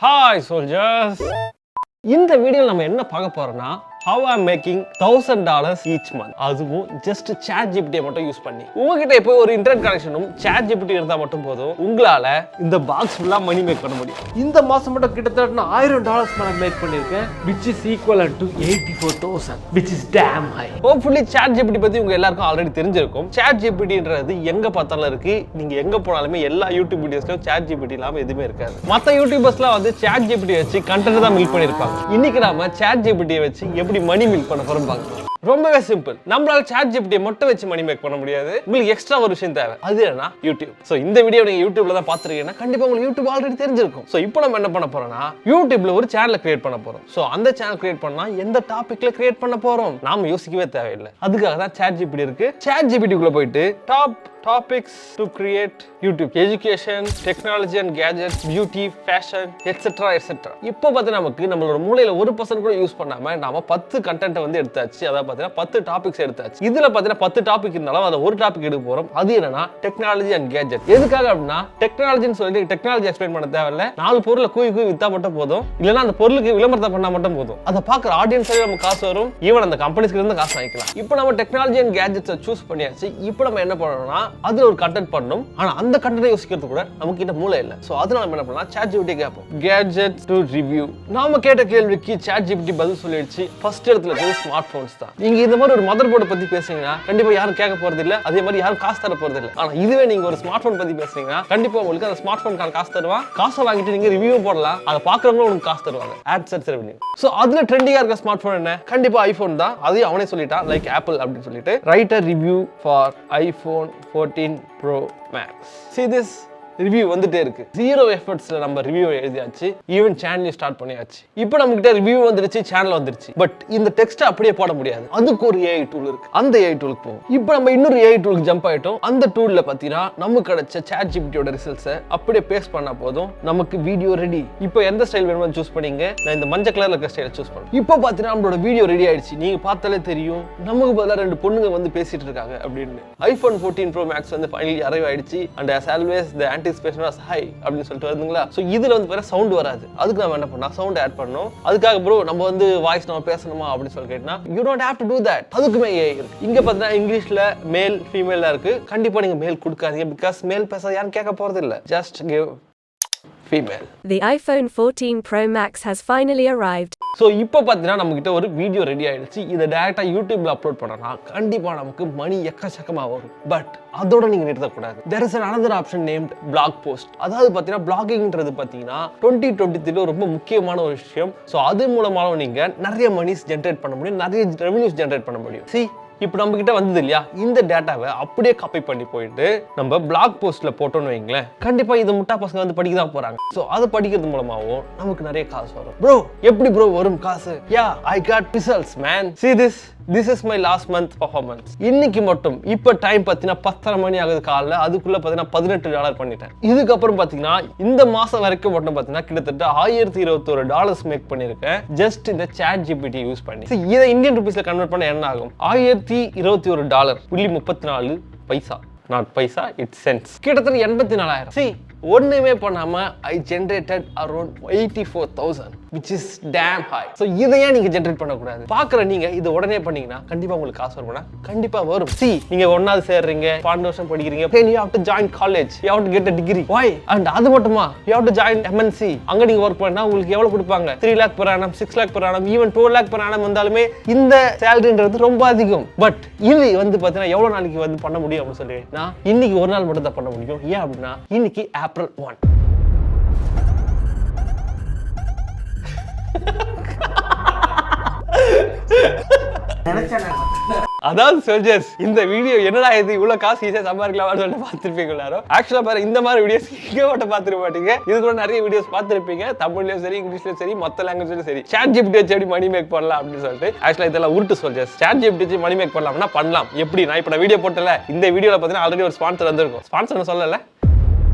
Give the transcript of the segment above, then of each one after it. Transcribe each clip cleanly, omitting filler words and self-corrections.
Hi soldiers! இந்த வீடியோல நம்ம என்ன பார்க்க போறோம்னா how I'm making $1000 each month. அதுவும் just ChatGPT மட்டும் யூஸ் பண்ணி. உங்ககிட்ட இப்போ ஒரு இன்டர்நெட் கனெக்ஷனும் ChatGPT இருந்தா மட்டும் போதும் உங்களால இந்த பாக்ஸ் ஃபுல்லா மணி மேக் பண்ண முடியும். இந்த மாசம் மட்டும் கிட்டத்தட்ட நான் $1000 மேல மேக் பண்ணிருக்கேன், which is equivalent to 84,000, which is damn high. Hopefully ChatGPT பத்தி உங்க எல்லாருக்கும் ஆல்ரெடி தெரிஞ்சிருக்கும். ChatGPTன்றது எங்க பார்த்தாலும் இருக்கு. நீங்க எங்க போனாலுமே எல்லா யூடியூப் வீடியோஸ்லயும் ChatGPT இல்லாம எதுவுமே இருக்காது. மத்த யூடியூபர்ஸ்லாம் வந்து ChatGPT வச்சு கண்டென்ட் தான் மேக் பண்ணிருப்பாங்க. இன்னைக்கு நாம ChatGPT வச்சு எப்படி மணி மேக் பண்ண போறோம் பார்க்கலாம். ரொம்பவே சிம்பிள். நம்மளால ChatGPT மட்டும் வச்சு மணி மேக் பண்ண முடியாது. உங்களுக்கு எக்ஸ்ட்ரா ஒரு விஷயம் தேவை. அது என்னன்னா யூடியூப். சோ இந்த வீடியோ நீங்க யூடியூப்ல தான் பாத்துறீங்கன்னா கண்டிப்பா உங்களுக்கு யூடியூப் ஆல்ரெடி தெரிஞ்சிருக்கும். சோ இப்போ நம்ம என்ன பண்ண போறோம்னா யூடியூப்ல ஒரு சேனலை கிரியேட் பண்ண போறோம். சோ அந்த சேனல் கிரியேட் பண்ணா எந்த டாபிக்ல கிரியேட் பண்ண போறோம் நாம யோசிக்கவே தேவையில்லை. அதுக்காக தான் ChatGPT இருக்கு. ChatGPT குள்ள போயிட்டு top topics to create YouTube, education, technology and gadgets, beauty, fashion, etc. இப்போ பார்த்து நமக்கு நம்மளோட மூளையில 1% கூட யூஸ் பண்ணாம நாம 10 கண்டென்ட் வந்து எடுத்தாச்சு. அதாவது பார்த்தீங்கன்னா 10 டாபிக்ஸ் எடுத்தாச்சு. இதுல பார்த்தீங்கன்னா 10 டாபிக் இருந்தாலும் அதை ஒரு டாபிக் எடுக்க போறோம். அது என்னன்னா டெக்னாலஜி அண்ட் கேஜெட். எதுக்காக அப்படின்னா டெக்னாலஜின்னு சொல்லிட்டு டெக்னாலஜி எக்ஸ்பிளைன் பண்ண தேவையில்ல. 4 பொருளை கூவி வித்தா மட்டும் போதும். இல்லைன்னா அந்த பொருளுக்கு விளம்பரத்தை பண்ணா மட்டும் போதும். அதை பார்க்குற ஆடியன்ஸாவே நமக்கு காசு வரும். ஈவன் அந்த கம்பெனிஸ்க்கு இருந்து காசு வாங்கிக்கலாம். இப்போ நம்ம டெக்னாலஜி அண்ட் கேஜெட்ஸை சூஸ் பண்ணியாச்சு. இப்போ நம்ம என்ன பண்ணணும்னா அதுல ஒரு கண்டென்ட் பண்ணணும். ஆனா அந்த கண்டென்ட் யோசிக்கிறது கூட நமக்கு கிட்ட மூளை இல்ல. சோ அதனால நம்ம என்ன பண்ணலாம் ChatGPT கேட்போம். Gadgets to review. நாம கேட்ட கேள்விக்கு ChatGPT பதில் சொல்லிடுச்சு. ஃபர்ஸ்ட் இடத்துல இருக்கிறது ஸ்மார்ட் போன்ஸ் தான். நீங்க இந்த மாதிரி ஒரு மதர் போர்டு பத்தி பேசுறீங்கன்னா கண்டிப்பா யாரும் கேட்க போறது இல்ல. அதே மாதிரி யாரும் காசு தர போறது இல்ல. ஆனா இதுவே நீங்க ஒரு ஸ்மார்ட் போன் பத்தி பேசுறீங்கன்னா கண்டிப்பா உங்களுக்கு அந்த ஸ்மார்ட் போனுக்கான காசு தருவான். காசை வாங்கிட்டு நீங்க ரிவ்யூ போடலாம். அதை பாக்குறவங்க உங்களுக்கு காசு தருவாங்க. AdSense revenue. சோ அதுல ட்ரெண்டிங்கா இருக்க ஸ்மார்ட் போன் என்ன? கண்டிப்பா ஐபோன் தான். அதையும் அவனே சொல்லிட்டான், லைக் ஆப்பிள் அப்படின்னு சொல்லிட்டு. Right a review for iPhone 14 Pro Max. See this review வந்துட்டே இருக்கு. 0 எஃபர்ட்ஸ்ல நம்ம ரிவ்யூ எழுதியாச்சு. ஈவன் சேனல் ஸ்டார்ட் பண்ணியாச்சு. இப்போ நம்ம கிட்ட ரிவ்யூ வந்துருச்சு, சேனல் வந்துருச்சு. பட் இந்த டெக்ஸ்ட் அப்படியே போட முடியாது. அதுக்கு ஒரு AI டூல் இருக்கு. அந்த AI டூலுக்கு போவோம். இப்போ நம்ம இன்னொரு AI டூலுக்கு ஜம்ப் ஆயிட்டோம். அந்த டூல்ல பாத்தீங்கன்னா நமக்கு கிடைச்ச ChatGPTயோட ரிசல்ட்ஸை அப்படியே பேஸ்ட் பண்ணா போதும் நமக்கு வீடியோ ரெடி. இப்போ எந்த ஸ்டைல் வேணுமோ சூஸ் பண்ணீங்க. நான் இந்த மஞ்சள் கலர்ல இருக்க ஸ்டைலை சூஸ் பண்ணேன். இப்போ பாத்தீங்கன்னா நம்மளோட வீடியோ ரெடி ஆயிடுச்சு. நீங்க பார்த்தாலே தெரியும் நமக்கு பதிலா 2 பொண்ணுங்க வந்து பேசிட்டு இருக்காங்க அப்படின்னு. iPhone 14 Pro Max வந்து ஃபைனலி அரைவ் ஆயிடுச்சு. And as always the anticipation was high அப்படின்னு சொல்லிட்டு வருதுங்களா. சோ இதுல வந்து வேற சவுண்ட் வராது. அதுக்கு நாம என்ன பண்ணா சவுண்ட் ஆட் பண்ணனும். அதுக்காக ப்ரோ நம்ம வந்து வாய்ஸ் நம்ம பேசணுமா அப்படி சொல்லி கேட்டா you don't have to do that. அதுக்குமே AI இருக்கு. இங்க பார்த்தா இங்கிலீஷ்ல மேல் ஃபீமேலா இருக்கு. கண்டிப்பா நீங்க மேல் கொடுக்காதீங்க. because மேல் பேச யாரும் கேட்க போறது இல்ல. just give female. The iPhone 14 Pro Max has finally arrived. So இப்போ பாத்தீங்கன்னா நம்ம கிட்ட ஒரு வீடியோ ரெடி ஆயிடுச்சு. இதை டைரக்டா யூடியூப்ல அப்லோட் பண்ணனா கண்டிப்பா நமக்கு மணி எக்கச்சக்கமா வரும். பட் அதோட நீங்க நிறுத்தக்கூடாது. there is another option named blog post. அதாவது பாத்தீங்கன்னா பிளாகிங்ன்றது பாத்தீங்கன்னா 2023 ரொம்ப முக்கியமான ஒரு விஷயம். சோ அது மூலமா நீங்க நிறைய மணிஸ் ஜெனரேட் பண்ண முடியும், நிறைய ரெவென்யூஸ் ஜெனரேட் பண்ண முடியும். see இப்போ நம்ம கிட்ட வந்தது இல்லையா, இந்த டேட்டாவை அப்படியே காப்பி பண்ணி போயிட்டு நம்ம பிளாக் போஸ்ட்ல போட்டோம்னு வைங்களேன், கண்டிப்பா இது முட்டா பசங்க வந்து படிக்க தான் போறாங்க. சோ அதை படிக்கிறது மூலமாவும் நமக்கு நிறைய காசு வரும். ப்ரோ எப்படி ப்ரோ வரும் காசு? Yeah I got results man. see this is my last month performance. இன்னைக்கு மட்டும் இப்போ டைம் பார்த்தீங்கன்னா 10:30 மணி ஆகுது காலைல. அதுக்குள்ள பார்த்தீங்கன்னா $18 பண்ணிட்டேன். இதுக்கப்புறம் பார்த்தீங்கன்னா இந்த மாசம் வரைக்கும் மட்டும் பார்த்தீங்கன்னா கிட்டத்தட்ட $1021 மேக் பண்ணியிருக்கேன் ஜஸ்ட் இந்த ChatGPT யூஸ் பண்ணி. இதை இந்தியன் ருபீஸ்ல கன்வெர்ட் பண்ண என்ன ஆகும்? $1021.34 பைசா. Not paisa, it's cents. கிட்டத்தட்ட 84,000. ஒண்ணுமே பண்ணாம I generated around 84,000, which is damn high. So இதையே நீங்க ஜெனரேட் பண்ண கூடாது. பாக்குற நீங்க இது உடனே பண்ணீங்கன்னா கண்டிப்பா உங்களுக்கு காசு வரும்னா கண்டிப்பா வரும். நீங்க ஒண்ணாவது சேர்றீங்க, 12 வருஷம் படிக்கிறீங்க, then you have to join college, you have to get a degree. Why? And அது மட்டுமா, you have to join MNC. அங்க நீங்க வர்க் பண்ணா உங்களுக்கு எவ்வளவு கொடுப்பாங்க? 3 lakh per annum, 6 lakh per annum, even 2 lakh per annum வந்தாலுமே இந்த சேலரின்றது ரொம்ப அதிகம். பட் இது வந்து பாத்தீங்கன்னா எவ்வளவு நாளைக்கு வந்து பண்ண முடியும் அப்படின்னு சொல்லி நான் இன்னைக்கு ஒரு நாள் மட்டும் தான் பண்ண முடியும். ஏன் அப்படின்னா இன்னைக்கு April 1. அதாவது சோல்ஜர்ஸ், இந்த வீடியோ என்னடா இது இவ்வளவு காசு ஈஸியா சம்பாதிக்கலாம்னு சொல்லி பார்த்துருப்பீங்க எல்லாரும். ஆக்சுவலா பாரு இந்த மாதிரி வீடியோஸ் இங்க மட்டும் பார்த்துருக்க மாட்டீங்க. இது கூட நிறைய வீடியோஸ் பார்த்துருப்பீங்க. தமிழ்லயும் சரி, இங்கிலீஷ்லயும் சரி, மொத்த லாங்குவேஜ்லயும் சரி. ChatGPT வச்சு எப்படி மணி மேக் பண்ணலாம் அப்படின்னு சொல்லிட்டு ஆக்சுவலா இதெல்லாம் உருட்டு சோல்ஜர்ஸ். ChatGPT வச்சு மணி மேக் பண்ணலாம்னா பண்ணலாம். எப்படி? நான் இப்ப வீடியோ போட்டல, இந்த வீடியோல பாத்தீங்கன்னா ஆல்ரெடி ஒரு ஸ்பான்சர் வந்திருக்கும். ஸ்பான்சர் சொல்லல,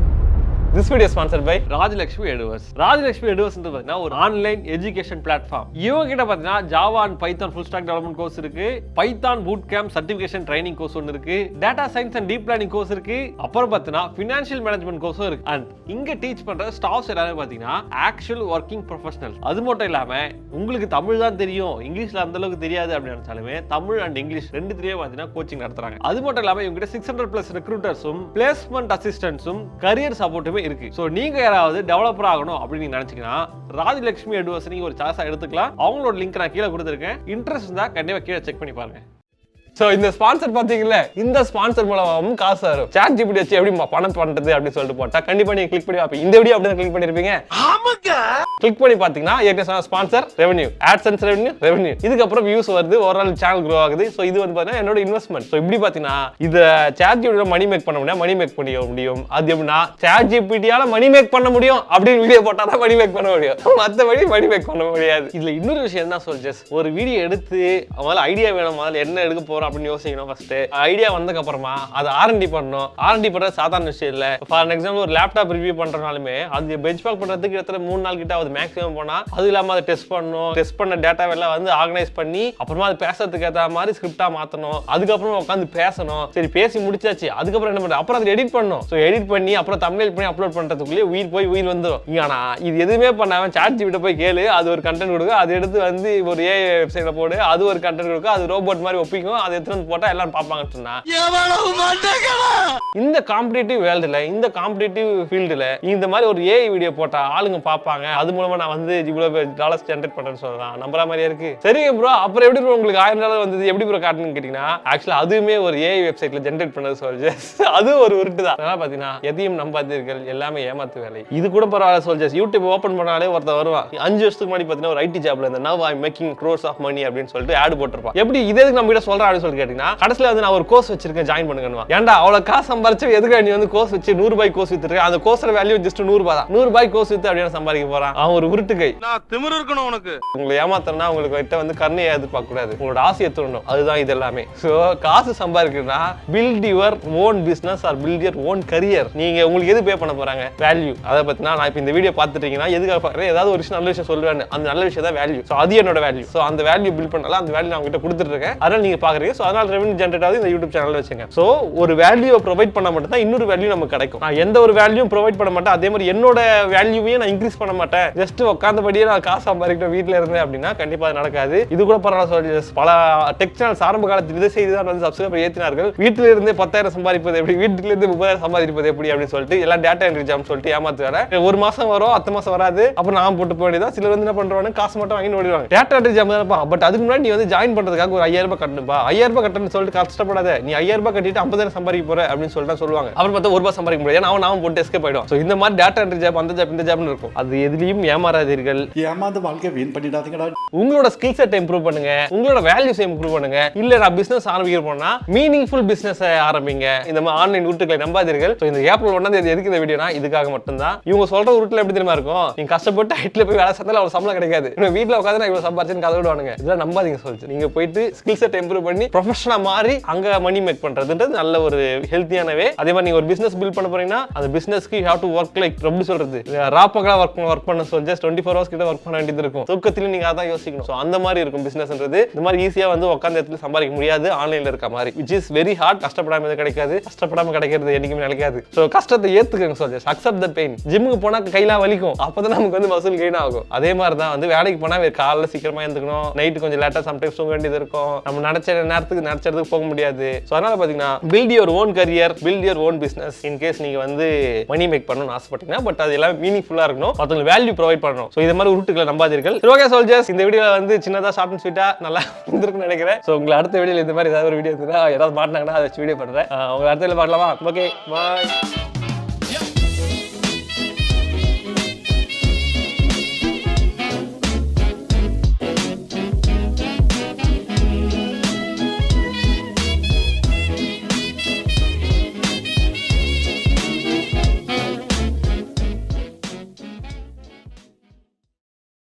This video is sponsored by Rajalakshmi Eduverse. Rajalakshmi Eduverse ன்றது பார்த்தீங்கன்னா ஒரு ஆன்லைன் எஜுகேஷன் பிளாட்ஃபார்ம். இவங்க கிட்ட பார்த்தீங்கன்னா Java and Python full stack development course இருக்கு, Python boot camp certification training course ஒன்று இருக்கு, data science and deep learning course இருக்கு, அப்புறம் பார்த்தீங்கன்னா ஃபினான்ஷியல் மேனேஜ்மெண்ட் கோர்ஸும் இருக்கு. அண்ட் இங்க டீச் பண்ற ஸ்டாஃப்ஸ் எல்லாரும் பார்த்தீங்கன்னா ஆக்சுவல் ஒர்க்கிங் ப்ரொஃபஷனல். அது மட்டும் இல்லாம உங்களுக்கு தமிழ் தான் தெரியும், இங்கிலீஷ்ல அந்த அளவுக்கு தெரியாது அப்படின்னு நினைச்சாலுமே தமிழ் அண்ட் இங்கிலீஷ் ரெண்டுத்திலேயே பார்த்தீங்கன்னா கோச்சிங் நடத்துறாங்க. அது மட்டும் இல்லாம இவங்க கிட்ட 600+ ரெக்ரூட்டர்ஸும் பிளேஸ்மெண்ட் அசிஸ்டன்ட்ஸும் கரியர் சப்போர்ட்டுமே இருக்கு. சோ நீங்க யாராவது டெவலப்பர் ஆகணும் அப்படின்னு நீங்க நினைச்சீங்கன்னா ராஜலட்சுமி எட்வர்ஸ் நீங்க ஒரு சாய்ஸா எடுத்துக்கலாம். அவங்களோட லிங்க் நான் கீழே கொடுத்துருக்கேன். இன்ட்ரெஸ்ட் இருந்தா கண்டிப்பா கீழே செக் பண்ணி பாருங்க. சோ இந்த ஸ்பான்சர் பாத்தீங்கல்ல, இந்த ஸ்பான்சர் மூலமாவும் காசு வரும். ChatGPT வச்சு எப்படி பணம் பண்றது அப்படின்னு சொல்லிட்டு போட்டா கண்டிப்பா நீங்க கிளிக் பண்ணி பாப்பீங்க. இந்த வீடியோ அப்படியே கிளிக் பண்ணிருப்பீங்க. ஆமாங்க. கிளிக் பண்ணி பாத்தீங்கன்னா ஏற்கனவே ஸ்பான்சர் ரெவென்யூ, AdSense ரெவென்யூ, இதுக்கு அப்புறம் வியூஸ் வருது, ஓவரால் சேனல் க்ரோ ஆகுது. சோ இது வந்து பாத்தீங்கன்னா என்னோட இன்வெஸ்ட்மெண்ட். சோ இப்படி பாத்தீங்கன்னா இத ChatGPT மணி மேக் பண்ண முடியும், மணி மேக் பண்ண முடியும். அது எப்படின்னா ChatGPT-யால மணி மேக் பண்ண முடியும் அப்படின்னு வீடியோ போட்டா தான் மணி மேக் பண்ண முடியும், மத்தபடி மணி மேக் பண்ண முடியாது. இதுல இன்னொரு விஷயம் என்ன சொல்றேன், ஒரு வீடியோ எடுத்து முதல்ல ஐடியா வேணும், முதல்ல என்ன எடுக்க போறோம் அப்படின்னு யோசிக்கணும். ஃபர்ஸ்ட் ஐடியா வந்ததுக்கு அப்புறமா அதை R&D பண்ணணும். R&D பண்றது சாதாரண விஷயம் இல்ல. ஃபார் எக்ஸாம்பிள் ஒரு லேப்டாப் ரிவ்யூ பண்றனாலுமே அது பெஞ்ச்மார்க் பண்றதுக்கு கிட்டத்தட்ட 3 நாள் கிட்ட ஆகுது மேக்ஸிமம் போனா. அது இல்லாம அதை டெஸ்ட் பண்ணணும், டெஸ்ட் பண்ண டேட்டாவை எல்லாம் வந்து ஆர்கனைஸ் பண்ணி அப்புறமா அது பேசுறதுக்கு ஏற்ற மாதிரி ஸ்கிரிப்டா மாத்தணும். அதுக்கப்புறம் உட்காந்து பேசணும். சரி பேசி முடிச்சாச்சு, அதுக்கப்புறம் என்ன பண்றது, அப்புறம் அதை எடிட் பண்ணணும். ஸோ எடிட் பண்ணி அப்புறம் தம்ப்நெயில் பண்ணி அப்லோட் பண்றதுக்குள்ளேயே உயிர் வந்துடும். ஆனா இது எதுவுமே பண்ணாம ChatGPT போய் கேளு, அது ஒரு கண்டென்ட் கொடுக்கும், அதை எடுத்து வந்து ஒரு AI வெப்சைட்ல போடு, அது ஒரு கண்டென்ட் கொடுக்கும், அது ரோபோட் மாதிரி ஒப்பிக்கும், அதை எடுத்து வந்து போட்டா எல்லாம் பார்ப்பாங்கன்னு சொன்னா இந்த காம்படிட்டிவ் வேர்ல்டுல, இந்த காம்படிட்டிவ் ஃபீல்டுல இந்த மாதிரி ஒரு AI வீடியோ போட்டா ஆளுங்க பார்ப்பாங்க. அது மூலமா நான் வந்து இவ்வளவு டாலர்ஸ் ஜெனரேட் பண்றேன்னு சொல்லலாம். நம்புற மாதிரியே இருக்கு. சரிங்க ப்ரோ, அப்புறம் எப்படி ப்ரோ உங்களுக்கு $1000 வந்தது, எப்படி ப்ரோ காட்டணும்னு கேட்டீங்கன்னா ஆக்சுவலா அதுவுமே ஒரு AI வெப்சைட்ல ஜெனரேட் பண்ணது சொல்ஜஸ். அது ஒரு உருட்டு தான். அதனால பாத்தீங்கன்னா எதையும் நம்பாதீர்கள், எல்லாமே ஏமாத்து வேலை. இது கூட பரவாயில்ல சொல்ஜஸ். யூடியூப் ஓபன் பண்ணாலே ஒருத்தர் வருவான். 5 வருஷத்துக்கு முன்னாடி பாத்தீங்கன்னா ஒரு IT ஜாப்ல இந்த now I making crores of money அப்படின்னு சொல்லிட்டு ஆட் போட்டிருப்பான். எப்படி இதே நம்ம கிட்ட சொல்றான் அப்படின்னு சொல்லி கேட்டீங்கன்னா கடைசில வந்து நான் ஒரு கோர்ஸ் வச்சிருக்கேன், ஜாயின் பண்ணுங்க. ஏன்டா அவ்வளவு காசு சம்பாரிச்சு எதுக்கு நீ வந்து கோர்ஸ் வச்சு $100 கோர்ஸ் வித்துருக்க? அந்த கோர்ஸோட வேல்யூ ஜஸ்ட் $100 தான். $100 கோர்ஸ் வித்து அப்படியே சம்பாதிக்க போறான். அவன் ஒரு உருட்டு கை. நான் திமிரு இருக்கணும் உனக்கு. உங்களை ஏமாத்தறனா உங்களுக்கு கிட்ட வந்து கருணையை எதிர்பார்க்க கூடாது, உங்களோட ஆசையை தூண்டணும். அதுதான் இது எல்லாமே. சோ காசு சம்பாதிக்கணும்னா build your own business or build your own career. நீங்க உங்களுக்கு எது பே பண்ண போறாங்க, வேல்யூ. அதை பத்தினா நான் இப்ப இந்த வீடியோ பார்த்துட்டீங்கன்னா எதுக்காக பாக்குறேன், ஏதாவது ஒரு நல்ல விஷயம் சொல்லுவேன், அந்த நல்ல விஷயம் தான் வேல்யூ. சோ அது என்னோட வேல்யூ. சோ அந்த வேல்யூ பில்ட் பண்ணலாம், அந்த வேல்யூ நான் உங்ககிட்ட கொடுத்துட்டு இருக்கேன். அதனால நீங்க பாக்குறீங்க. சோ அதனால ரெவென்யூ ஜெனரேட் ஆகுது இந்த யூடியூப் சேனல்ல வச்சுங்க. சோ ஒரு வேல்யூவை ப்ரொவைட் பண்ண மட்டும் தான் இன்னொரு வேல்யூ நமக்கு கிடைக்கும். நான் எந்த ஒரு வேல்யூ ப்ரொவைட் பண்ண மாட்டேன், அதே மாதிரி என்னோட வேல்யூவையும் நான் இன்க்ரீஸ் பண்ண மாட்டேன். ஜஸ்ட் உட்கார்ந்தபடியே நான் காசு சம்பாதிக்கணும் வீட்டில் இருந்தேன் அப்படின்னா கண்டிப்பா அது நடக்காது. இது கூட பரவாயில்ல. பல டெக் சேனல்ஸ் ஆரம்ப காலத்தில் இதை செய்து தான் வந்து சப்ஸ்கிரைபர் ஏற்றினார்கள். வீட்டில இருந்து 10,000 சம்பாதிப்பது எப்படி, வீட்டுல இருந்து 30,000 சம்பாதிப்பது எப்படி அப்படின்னு சொல்லிட்டு எல்லாம் டேட்டா என்ட்ரி ஜாப் சொல்லிட்டு ஏமாத்து வேற. ஒரு மாசம் வரும், 10 மாசம் வராது, அப்புறம் நான் போட்டு போக வேண்டியதான். சிலர் வந்து என்ன பண்றாங்க, காசு மட்டும் வாங்கி ஓடிடுவாங்க. டேட்டா என்ட்ரி ஜாப் தானப்பா. பட் அதுக்கு முன்னாடி நீ வந்து ஜாயின் பண்றதுக்காக ஒரு $5,000 கட்டணும்பா. $5,000 கட்டணும்னு சொல்லிட்டு கஷ்டப்படாத, நீ $5,000 கட்டிட்டு 50,000 சம்பாதிக்க போற அப்படின்னு சொல்லிட்டு சொல்லுவாங்க. அப்புறம் பார்த்தா $1 சம்பாதிக்க முடியாது, நான் போட்டு எஸ்கேப் ஆயிடும். சோ இந்த மாதிரி டேட்டா என்ட்ரி ஜாப், அந்த ஜாப், இந்த ஜாப்னு இருக்கும். அது எதுலயும் ஏமாறாதீர்கள், ஏமாந்து வாழ்க்கையை வீண் பண்ணிடாதீங்கடா. உங்களோட ஸ்கில் செட் இம்ப்ரூவ் பண்ணுங்க, உங்களோட வேல்யூஸ் இம்ப்ரூவ் பண்ணுங்க. இல்ல நான் பிசினஸ் ஆரம்பிக்க போனா மீனிங்ஃபுல் பிசினஸ் ஆரம்பிங்க. இந்த மாதிரி ஆன்லைன் உருட்டுகளை நம்பாதீர்கள். சோ இந்த ஏப்ரல் 1ஆம் தேதி எதுக்கு இந்த வீடியோனா இதுக்காக மட்டும் தான். இவங்க சொல்ற உருட்டுல எப்படி தெரியுமா இருக்கும், நீங்க கஷ்டப்பட்டு ஹைட்ல போய் வேலை செஞ்சாலும் அவ்வளவு சம்பளம் கிடைக்காது, வீட்டுல உட்காந்து நான் இவ்வளவு சம்பாதிச்சேன்னு கதை விடுவானுங்க. இதெல்லாம் நம்பாதீங்க சொல்லிச்சு. நீங்க போயிட்டு ஸ்கில் செட் இம்ப்ரூவ் பண்ணி ப்ரொஃபஷனலா மாறி அங்க மணி மேக் பண்றதுன்றது நல்ல ஒரு ஹெல்த்தியான வே. அதே மாதிரி நீங்க ஒரு பிசினஸ் பில்ட் பண்ண போறீங்கன்னா அந்த பிசினஸ்க்கு you have to work like, எப்படி சொல்றது, ராப்பகலா வொர்க் பண்ண சொல்லி ஜஸ்ட் 24 hours கிட்ட வொர்க் பண்ண வேண்டியது இருக்கும். தூக்கத்திலும் நீங்க அதான் யோசிக்கணும். சோ அந்த மாதிரி இருக்கும் பிசினஸ்ன்றது. இந்த மாதிரி ஈஸியா வந்து உட்கார்ந்த இடத்துல சம்பாதிக்க முடியாது, ஆன்லைன்ல இருக்க மாதிரி. which is very hard. கஷ்டப்படாம இது கிடைக்காது, கஷ்டப்படாம கிடைக்கிறது என்னைக்குமே நிலைக்காது. சோ கஷ்டத்தை ஏத்துக்கங்க, so just accept the pain. ஜிம்முக்கு போனா கையெல்லாம் வலிக்கும், அப்பதான் நமக்கு வந்து மசில் கெயின் ஆகும். அதே மாதிரி தான் வந்து வேலைக்கு போனா காலைல சீக்கிரமா எழுந்துக்கணும், நைட் கொஞ்சம் லேட்டா சம்டைம்ஸ் தூங்க வேண்டியது இருக்கும், நம்ம நினைச்ச நேரத்துக்கு நினைச்சதுக்கு போக முடியாது. சோ அதனால பாத்தீங்கன்னா build your own career, build your own business. In case நீங்க வந்து மணி மேக் பண்ணணும்னு ஆசைப்பட்டீங்கன்னா, பட் அது எல்லாம் மீனிங்ஃபுல்லா இருக்கணும், மத்தவங்களுக்கு வேல்யூ ப்ரொவைட் பண்ணணும். சோ இந்த மாதிரி உருட்டுகளை நம்பாதீர்கள். ஓகே சோல்ஜர்ஸ், இந்த வீடியோல வந்து சின்னதா ஷார்ட் அண்ட் ஸ்வீட்டா நல்லா இருந்திருக்குன்னு நினைக்கிறேன். சோ உங்களை அடுத்த வீடியோல இந்த மாதிரி ஏதாவது ஒரு வீடியோ இருந்தா, ஏதாவது மாட்டினாங்கன்னா அதை வச்சு வீடியோ பண்றேன். உங்களை அடுத்த வீடியோல பார்க்கலாமா? Okay bye.